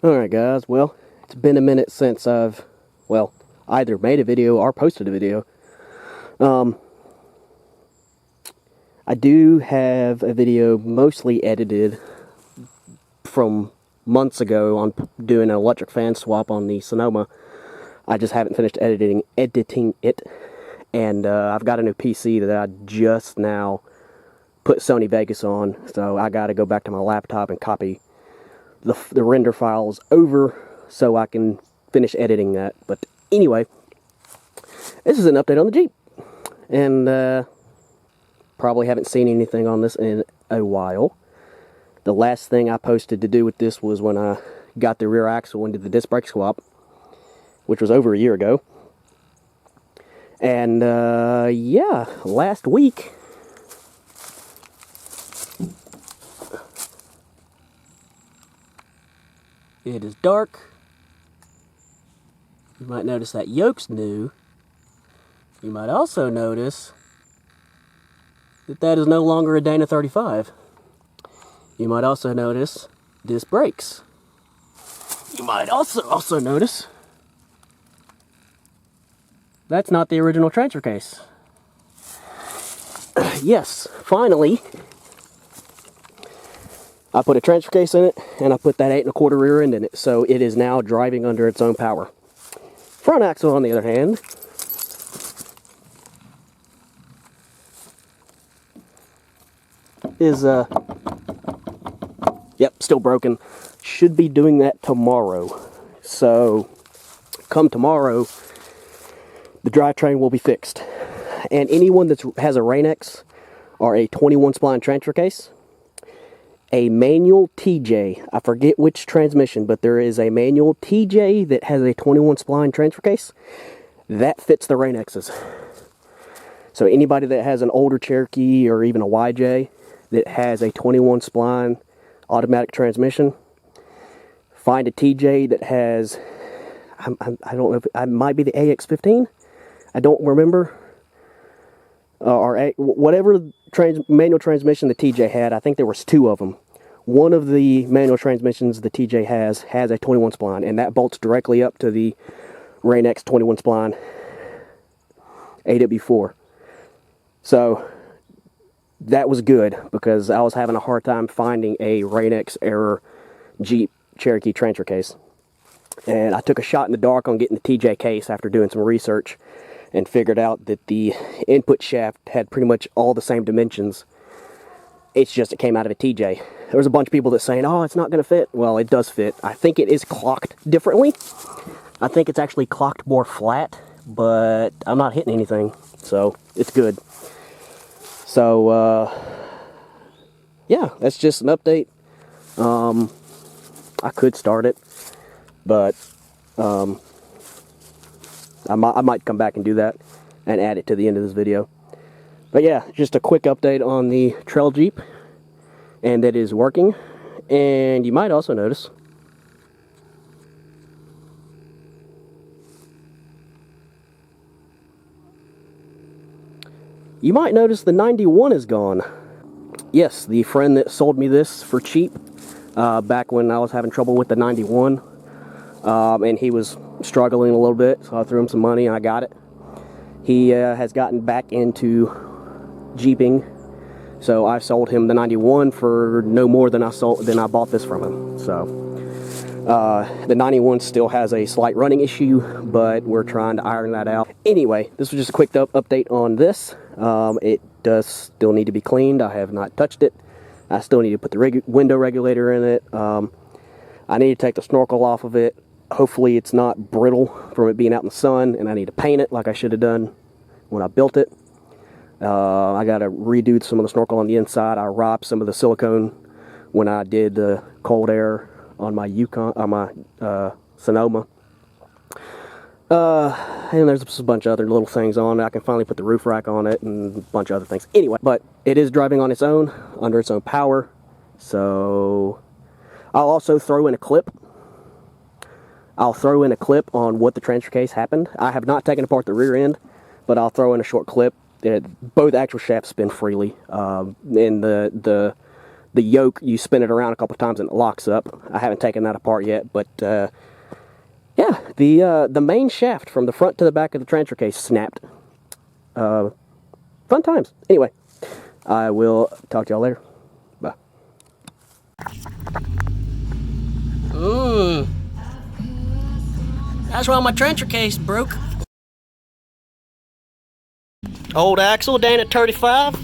Alright guys, well, it's been a minute since I've, either made a video or posted a video. I do have a video mostly edited from months ago on doing an electric fan swap on the Sonoma. I just haven't finished editing it, and I've got a new PC that I just now put Sony Vegas on, so I gotta go back to my laptop and copy the render files over so I can finish editing that. But anyway, this is an update on the Jeep, and probably haven't seen anything on this in a while. The last thing I posted to do with this was when I got the rear axle and did the disc brake swap, which was over a year ago. And yeah, last week it is dark. You might notice that yoke's new. You might also notice that that is no longer a Dana 35. You might also notice disc brakes. You might also notice that's not the original transfer case. Yes, finally, I put a transfer case in it, and I put that 8 1/4 rear end in it, so it is now driving under its own power. Front axle, on the other hand, is, yep, still broken. Should be doing that tomorrow. So, come tomorrow, the drivetrain will be fixed. And anyone that has a Rain-X or a 21 spline transfer case, a manual TJ, I forget which transmission, but there is a manual TJ that has a 21 spline transfer case that fits the Rain-X's. So anybody that has an older Cherokee or even a YJ that has a 21 spline automatic transmission, find a TJ that has, I don't know if it might be the AX15, I don't remember, or whatever manual transmission the TJ had. I think there was 2 of them. One of the manual transmissions the TJ has a 21 spline, and that bolts directly up to the Rain-X 21 spline AW4. So that was good, because I was having a hard time finding a Rain-X error Jeep Cherokee transfer case. And I took a shot in the dark on getting the TJ case after doing some research, and figured out that the input shaft had pretty much all the same dimensions. It's just it came out of a TJ. There was a bunch of people that saying, oh, it's not going to fit. Well, it does fit. I think it is clocked differently. I think it's actually clocked more flat, but I'm not hitting anything, so it's good. So, yeah, that's just an update. I could start it, but I might come back and do that and add it to the end of this video. But yeah, just a quick update on the Trail Jeep, and it is working. And you might also notice the 91 is gone. Yes, the friend that sold me this for cheap back when I was having trouble with the 91, and he was struggling a little bit, so I threw him some money and I got it. He has gotten back into Jeeping, so I sold him the 91 for no more than I bought this from him. So the 91 still has a slight running issue, but we're trying to iron that out. Anyway, this was just a quick update on this. It does still need to be cleaned. I have not touched it. I still need to put the window regulator in it. I need to take the snorkel off of it. Hopefully it's not brittle from it being out in the sun, and I need to paint it like I should have done when I built it. I got to redo some of the snorkel on the inside. I robbed some of the silicone when I did the cold air on my Sonoma. And there's just a bunch of other little things on it. I can finally put the roof rack on it and a bunch of other things. Anyway, but it is driving on its own, under its own power. So I'll also throw in a clip. I'll throw in a clip on what the transfer case happened. I have not taken apart the rear end, but I'll throw in a short clip. Both axle shafts spin freely, and the the yoke, you spin it around a couple times and it locks up. I haven't taken that apart yet, but yeah, the main shaft from the front to the back of the transfer case snapped. Fun times. Anyway, I will talk to y'all later. Bye. That's why my transfer case broke. Old axle down at 35.